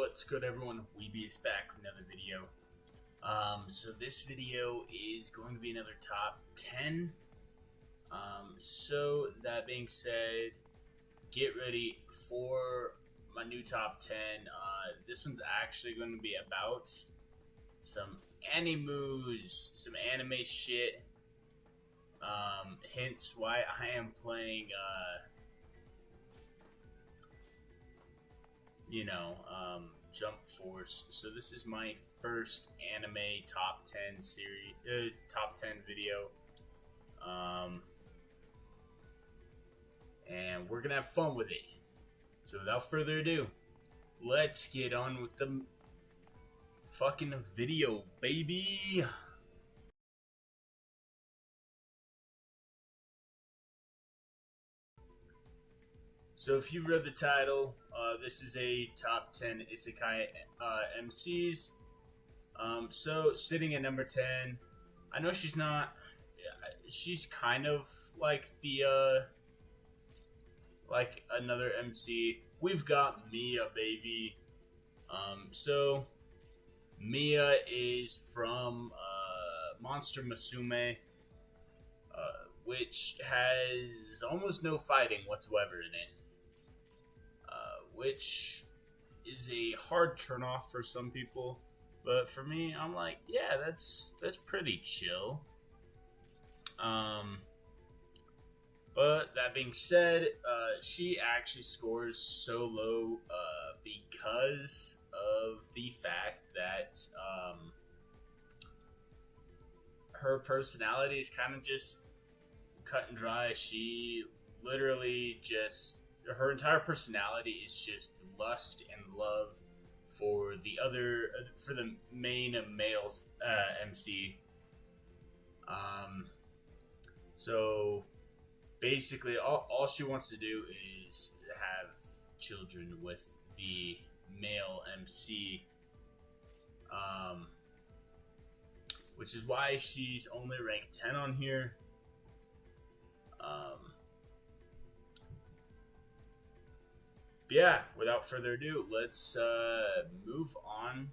What's good, everyone? Weeby is back with another video. So this video is going to be another top 10. So that being said, get ready for my new top 10. This one's actually going to be about some animus, some anime shit. Hence why I am playing, Jump Force. So this is my first anime top 10 series, top 10 video. And we're gonna have fun with it. So without further ado, let's get on with the fucking video, baby. So if you've read the title, this is a top 10 Isekai MCs. So sitting at number 10, I know she's not, she's kind of like the, like another MC. We've got Mia, baby. So Mia is from Monster Musume, which has almost no fighting whatsoever in it. Which is a hard turnoff for some people, but for me, I'm like, yeah, that's pretty chill. But that being said, she actually scores so low because of the fact that her personality is kind of just cut and dry. She literally just, her entire personality is just lust and love for the main male MC. So basically all she wants to do is have children with the male MC, which is why she's only ranked 10 on here. Yeah, without further ado, let's move on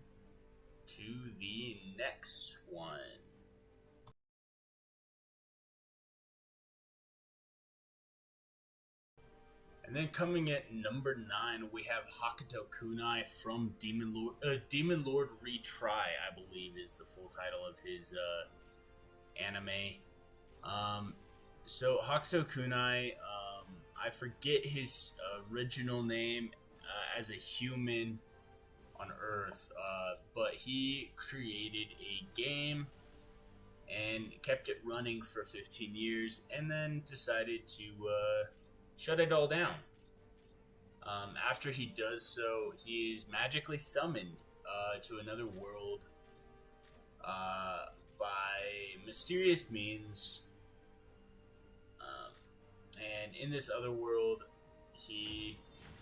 to the next one. And then coming at number 9, we have Hakuto Kunai from Demon Lord Retry, I believe is the full title of his anime. So Hakuto Kunai, I forget his original name as a human on Earth, but he created a game and kept it running for 15 years and then decided to shut it all down. After he does so, he is magically summoned to another world by mysterious means. And in this other world, he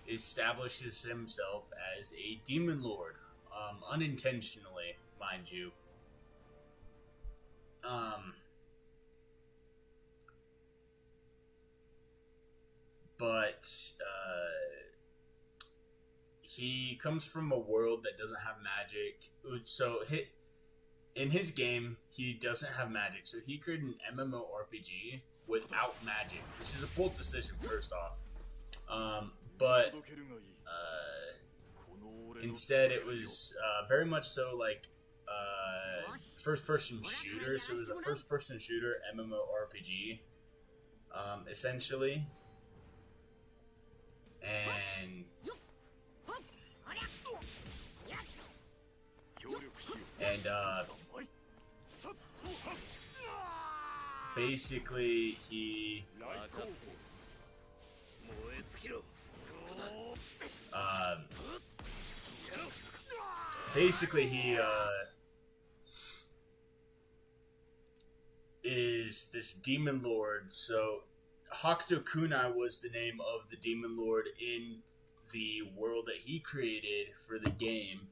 establishes himself as a demon lord, unintentionally, mind you. But he comes from a world that doesn't have magic. So in his game, he doesn't have magic. So he created an MMORPG without magic, which is a bold decision, first off. But instead, it was very much so like first-person shooter. So it was a first-person shooter MMORPG, essentially. And basically he is this demon lord. So Hakuto Kunai was the name of the demon lord in the world that he created for the game.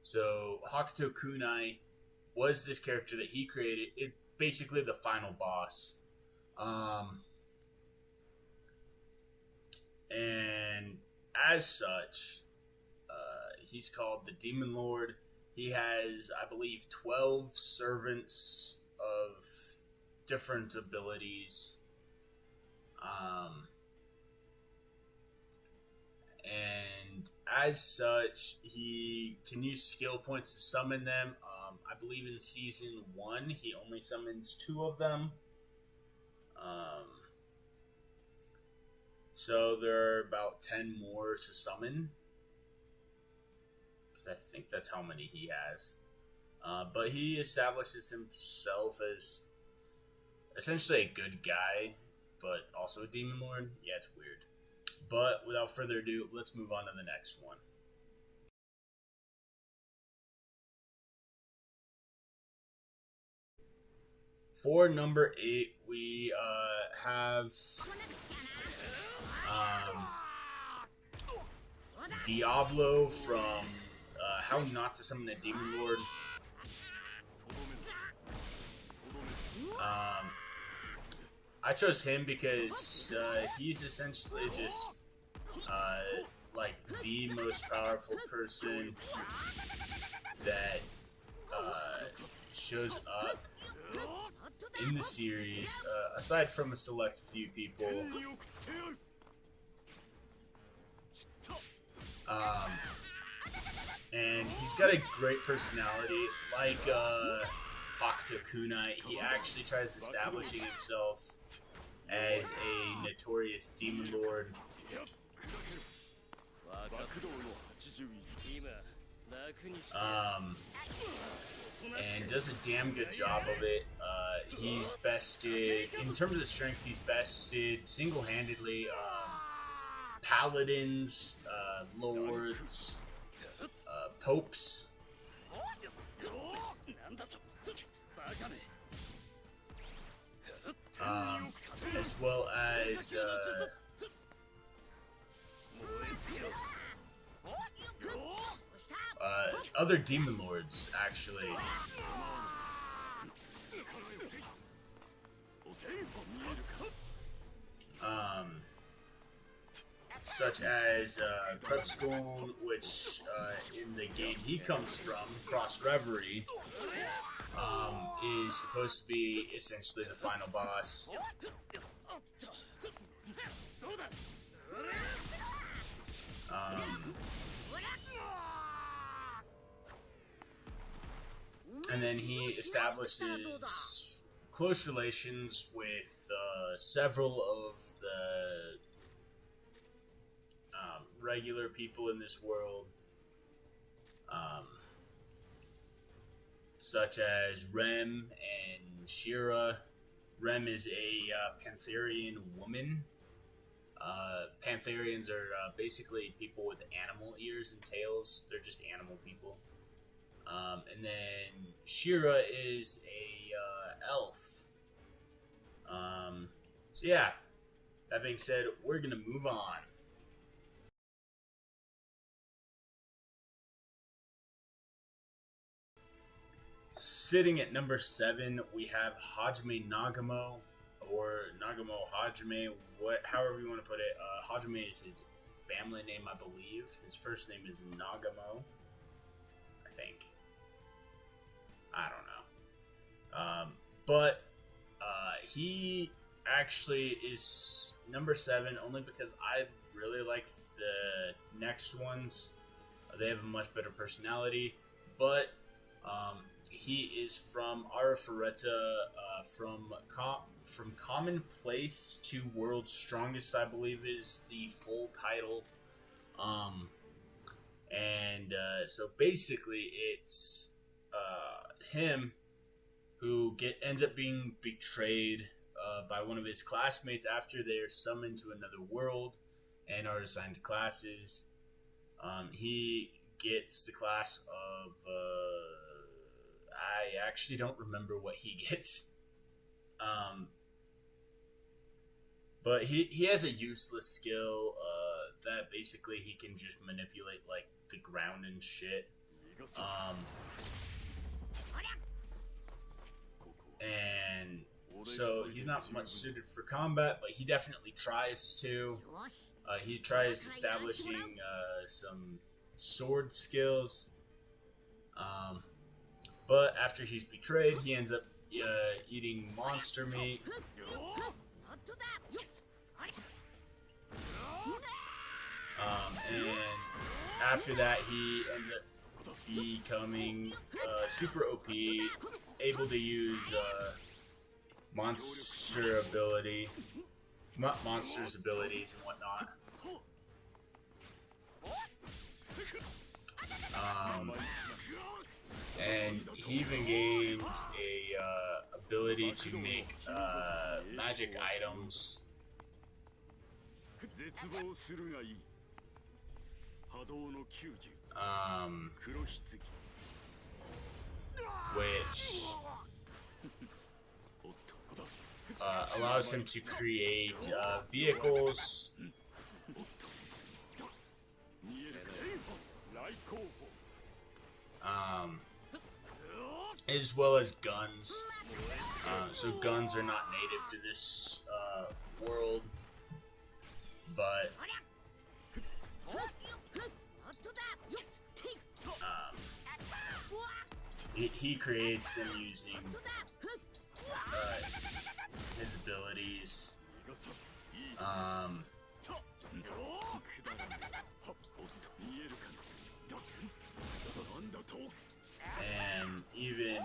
So Hakuto Kunai was this character that he created. Basically the final boss. And as such, He's called the Demon Lord. He has, I believe, 12 servants of different abilities. And as such, he can use skill points to summon them. I believe in season 1, he only summons 2 of them. So there are about 10 more to summon. Because I think that's how many he has. But he establishes himself as essentially a good guy, but also a demon lord. Yeah, it's weird. But without further ado, let's move on to the next one. For number 8, we have Diablo from How Not to Summon a Demon Lord. I chose him because he's essentially just like the most powerful person that shows up in the series, aside from a select few people. And he's got a great personality, like Hakuto Kunai. He actually tries establishing himself as a notorious demon lord. And does a damn good job of it. He's bested, in terms of strength, he's bested single-handedly paladins, lords, popes, as well as other demon lords, actually. Such as Prepskull, which in the game he comes from, Cross Reverie, is supposed to be essentially the final boss. And then he establishes close relations with several of the regular people in this world, such as Rem and Shira. Rem is a Pantherian woman. Pantherians are basically people with animal ears and tails. They're just animal people. And then Shira is a elf. So yeah, that being said, we're gonna move on. Sitting at number 7, we have Hajime Nagamo, or Nagamo Hajime, however you want to put it. Hajime is his family name, I believe. His first name is Nagamo, I think. I don't know. But he actually is number 7 only because I really like the next ones. They have a much better personality, but he is from Arifureta, from Commonplace to World's Strongest, I believe is the full title. So basically it's him who ends up being betrayed by one of his classmates after they're summoned to another world and are assigned to classes. He gets the class of I actually don't remember what he gets. But he has a useless skill that basically he can just manipulate like the ground and shit. And so he's not much suited for combat, but he definitely tries to. He tries establishing some sword skills. But after he's betrayed, he ends up eating monster meat. And after that, he ends up becoming super OP, able to use monster's abilities and whatnot. And he even gains a ability to make magic items. Which allows him to create vehicles, as well as guns. So guns are not native to this world, but he creates them using his abilities. And even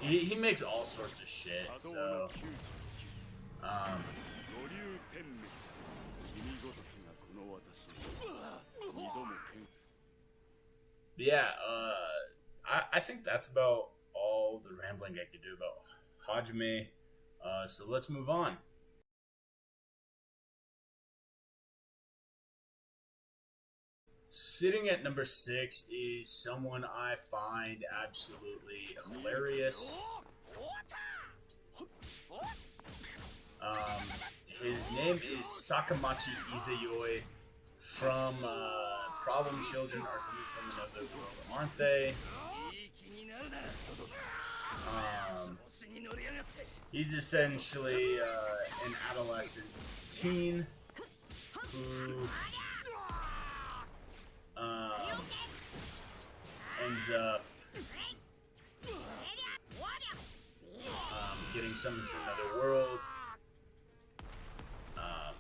he makes all sorts of shit. So yeah, I think that's about all the rambling I could do about hajime. So let's move on. Sitting at number 6 is someone I find absolutely hilarious. His name is Sakamachi Izayoi from Problem Children Are Coming From Another World, aren't they? He's essentially an adolescent teen who ends up getting summoned to another world, and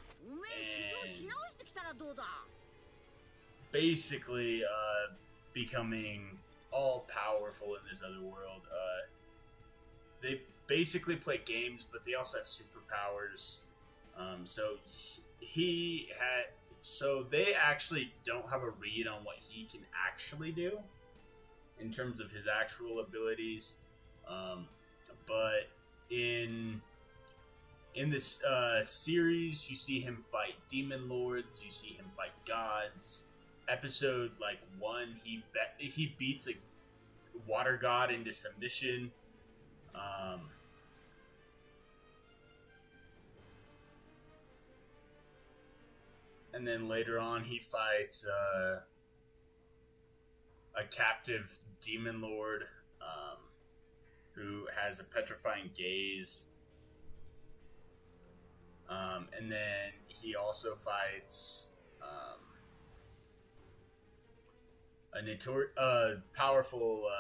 basically becoming all powerful in this other world. They basically play games, but they also have superpowers. So they actually don't have a read on what he can actually do in terms of his actual abilities. But in this series, you see him fight demon lords. You see him fight gods. Episode 1, he beats a water god into submission. And then later on, he fights a captive demon lord who has a petrifying gaze. And then he also fights a powerful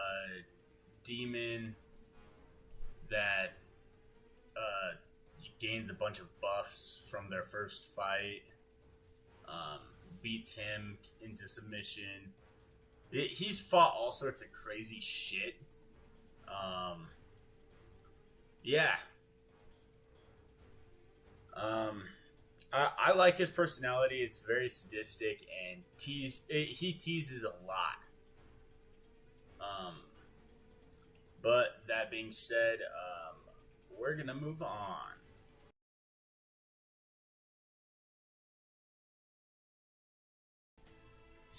demon that gains a bunch of buffs from their first fight. Beats him into submission. He's fought all sorts of crazy shit. Yeah. I like his personality. It's very sadistic and he teases a lot. But that being said, we're gonna move on.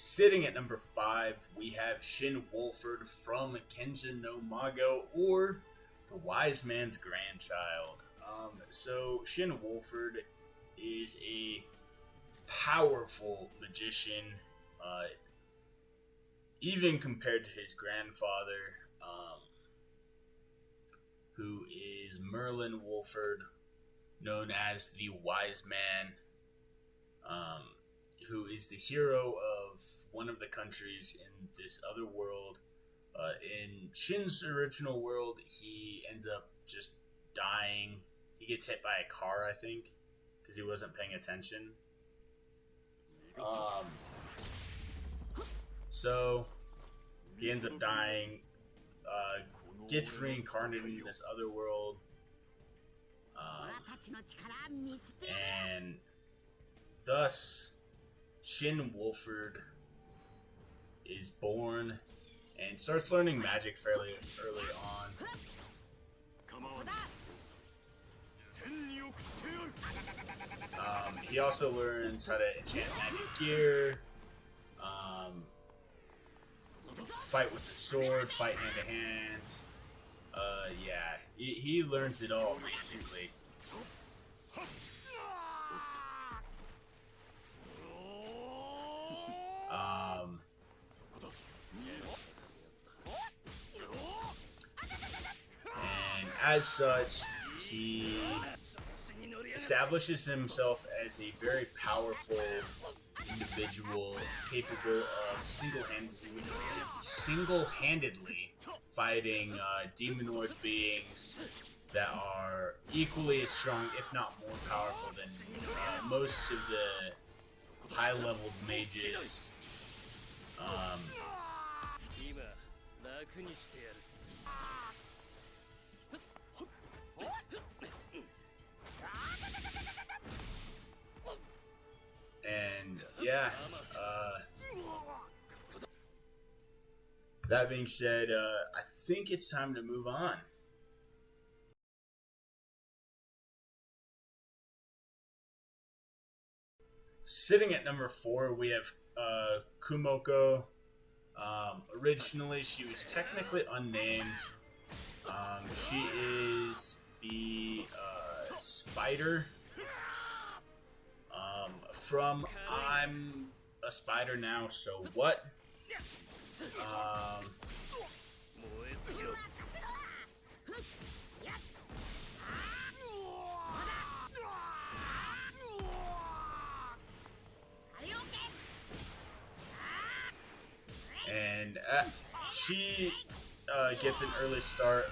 Sitting at number 5, we have Shin Wolford from Kenja no Mago, or the Wise Man's Grandchild. So Shin Wolford is a powerful magician, even compared to his grandfather, who is Merlin Wolford, known as the Wise Man, who is the hero of of one of the countries in this other world. In Shin's original world, he ends up just dying. He gets hit by a car, I think, because he wasn't paying attention. So he ends up dying, gets reincarnated in this other world, and thus Shin Wolford is born and starts learning magic fairly early on. He also learns how to enchant magic gear, fight with the sword, fight hand to hand. Yeah, he learns it all basically. And as such, he establishes himself as a very powerful individual capable of single-handedly fighting demonoid beings that are equally as strong, if not more powerful than most of the high-level mages. And yeah, that being said, I think it's time to move on. Sitting at number 4, we have Kumoko. Originally, she was technically unnamed. She is the spider from I'm a Spider Now, So What? And she gets an early start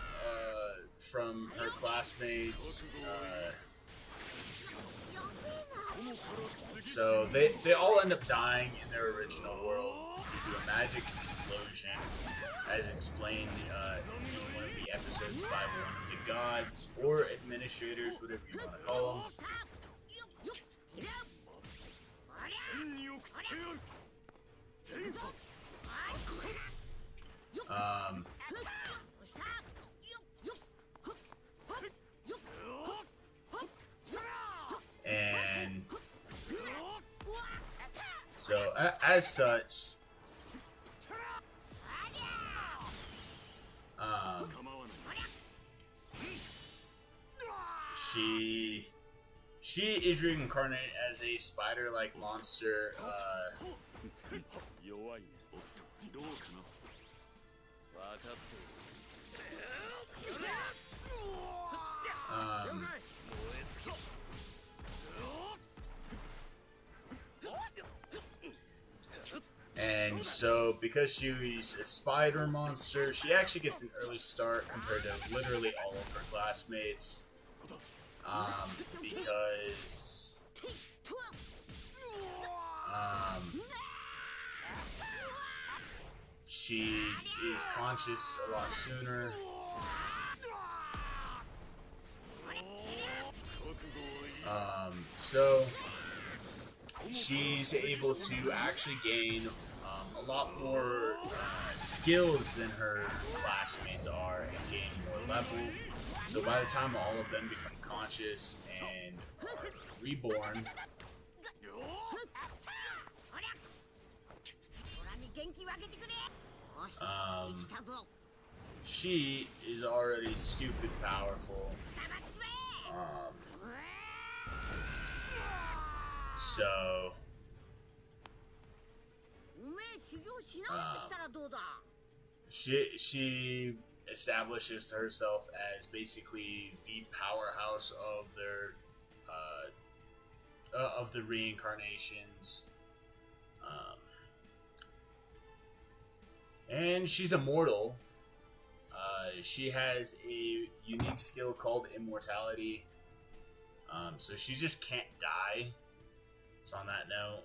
from her classmates. So they all end up dying in their original world due to a magic explosion, as explained in one of the episodes by one of the gods or administrators, whatever you want to call them. And so, as such, she is reincarnated as a spider-like monster. And so, because she's a spider monster, she actually gets an early start compared to literally all of her classmates. Because she is conscious a lot sooner. So she's able to actually gain a lot more skills than her classmates are and gain more level. So by the time all of them become conscious and are reborn, she is already stupid powerful. So she establishes herself as basically the powerhouse of their of the reincarnations. And she's immortal. She has a unique skill called immortality. So she just can't die. So on that note.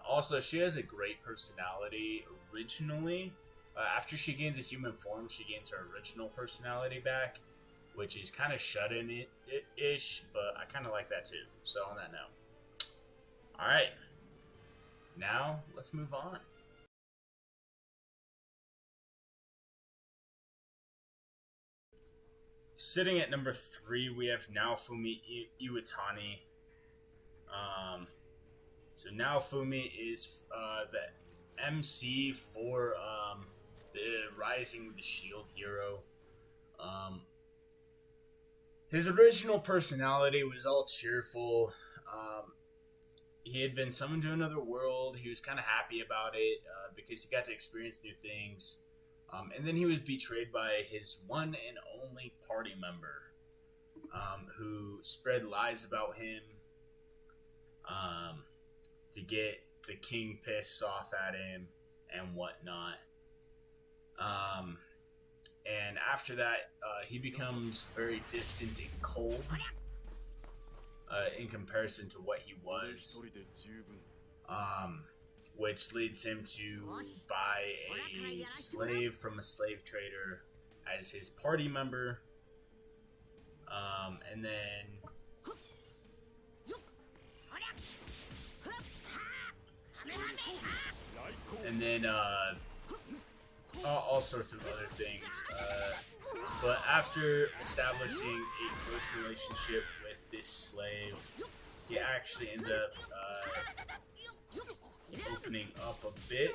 Also, she has a great personality originally. After she gains a human form, she gains her original personality back, which is kind of shut-in-ish, but I kind of like that too. So on that note. Alright. Now, let's move on. Sitting at number 3, we have Naofumi Iwatani. So Naofumi is the MC for the Rising of the Shield hero. His original personality was all cheerful. He had been summoned to another world. He was kind of happy about it because he got to experience new things. And then he was betrayed by his one and only party member who spread lies about him to get the king pissed off at him and whatnot. And after that, he becomes very distant and cold in comparison to what he was. Which leads him to buy a slave from a slave trader as his party member. And then all sorts of other things. But after establishing a close relationship with this slave, he actually ends up opening up a bit.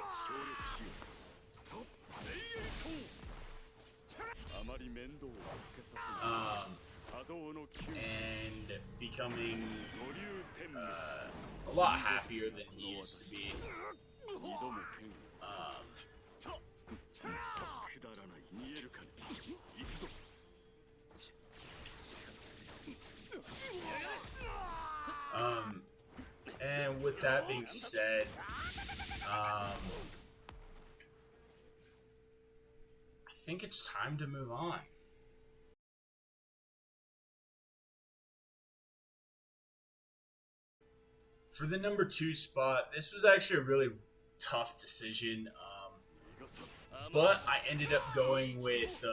And becoming a lot happier than he used to be. And with that being said, I think it's time to move on. For the number 2 spot, this was actually a really tough decision, but I ended up going with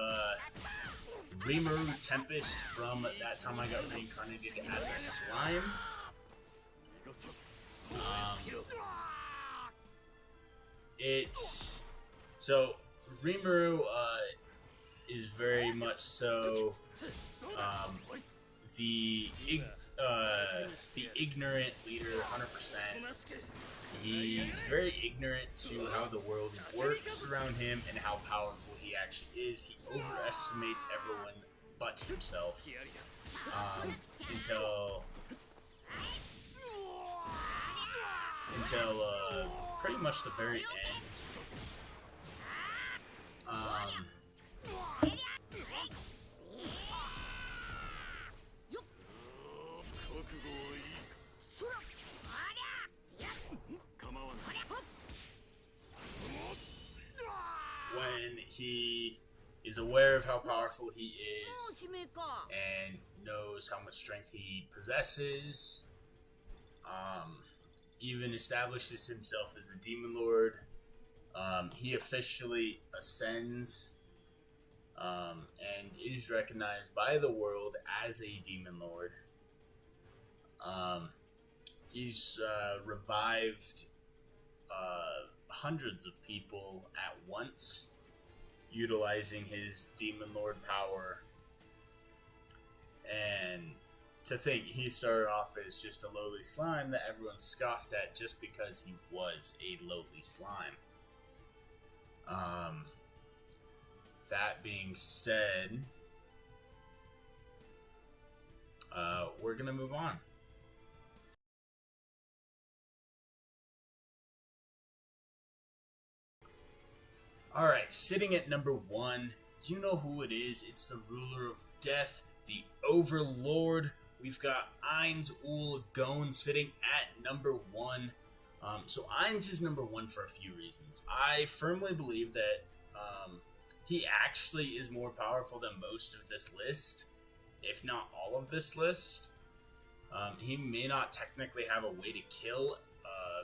Rimaru Tempest from That Time I Got Reincarnated as a Slime. So Rimaru is very much so the ignorant leader, 100%. He's very ignorant to how the world works around him and how powerful he actually is. He overestimates everyone but himself until pretty much the very end. When he is aware of how powerful he is and knows how much strength he possesses, even establishes himself as a demon lord. He officially ascends and is recognized by the world as a demon lord. He's revived hundreds of people at once, utilizing his demon lord power. And to think he started off as just a lowly slime that everyone scoffed at just because he was a lowly slime. That being said, we're gonna move on. Alright, sitting at number 1, you know who it is. It's the ruler of death, the overlord. We've got Ainz Ul Gon sitting at number 1. So Ainz is number one for a few reasons. I firmly believe that he actually is more powerful than most of this list, if not all of this list. He may not technically have a way to kill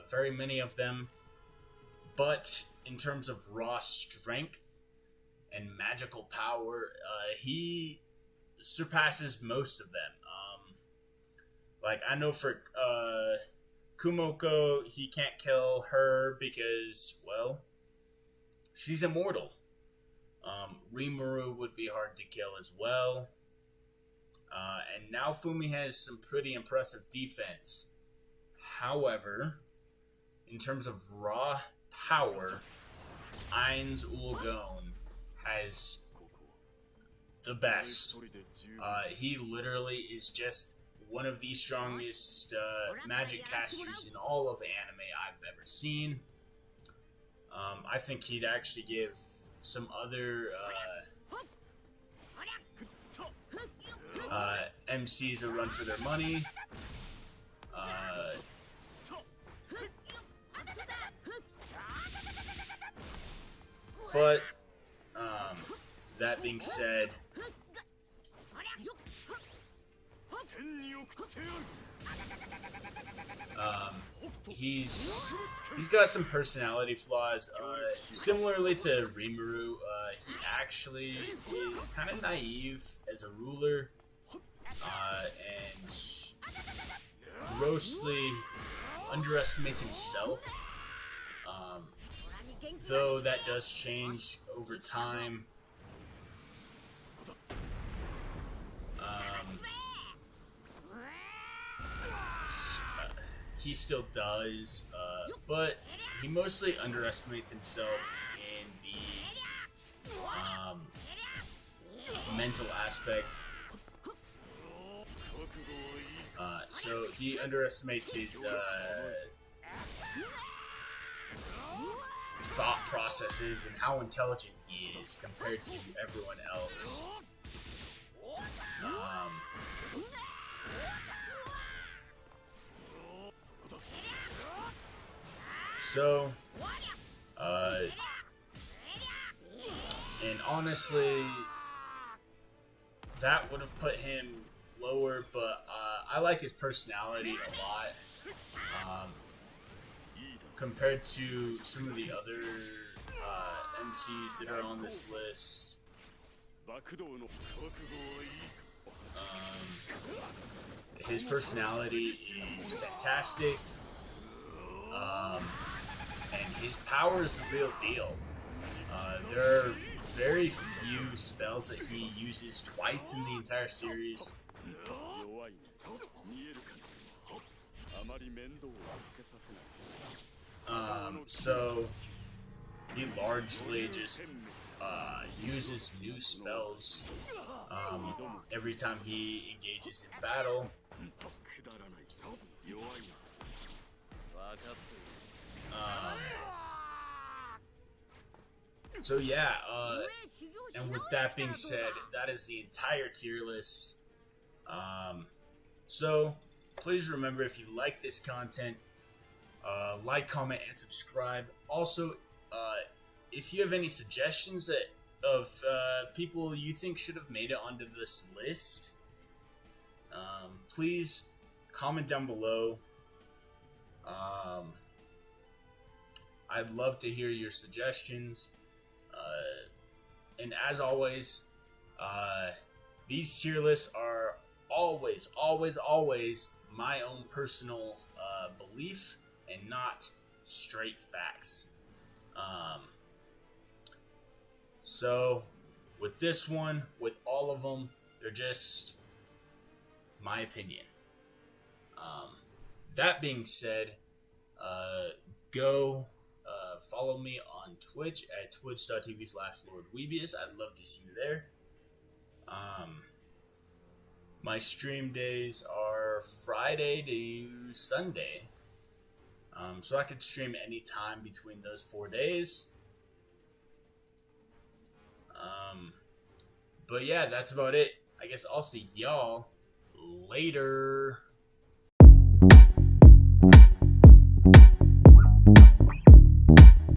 very many of them, but in terms of raw strength and magical power, he surpasses most of them. Like, I know for Kumoko, he can't kill her because, well, she's immortal. Rimaru would be hard to kill as well. And now Fumi has some pretty impressive defense. However, in terms of raw power, Ainz Ulgon has the best. He literally is just one of the strongest magic casters in all of anime I've ever seen. I think he'd actually give some other MCs a run for their money. But that being said, he's got some personality flaws. Similarly to Rimaru, he actually is kind of naive as a ruler, and grossly underestimates himself. Though that does change over time. He still does, but he mostly underestimates himself in the mental aspect. So he underestimates his thought processes and how intelligent he is compared to everyone else. So, and honestly, that would have put him lower, but I like his personality a lot. Compared to some of the other MCs that are on this list. His personality is fantastic. And his power is the real deal. There are very few spells that he uses twice in the entire series. So he largely just uses new spells every time he engages in battle. So yeah, and with that being said, that is the entire tier list. So please remember, if you like this content, like, comment, and subscribe. Also, if you have any suggestions of people you think should have made it onto this list, please comment down below. I'd love to hear your suggestions. And as always, these tier lists are always my own personal belief and not straight facts. So with this one, with all of them, they're just my opinion. That being said, go follow me on Twitch at twitch.tv/LordWeebius. I'd love to see you there. My stream days are Friday to Sunday. So I could stream anytime between those 4 days. But yeah, that's about it. I guess I'll see y'all later.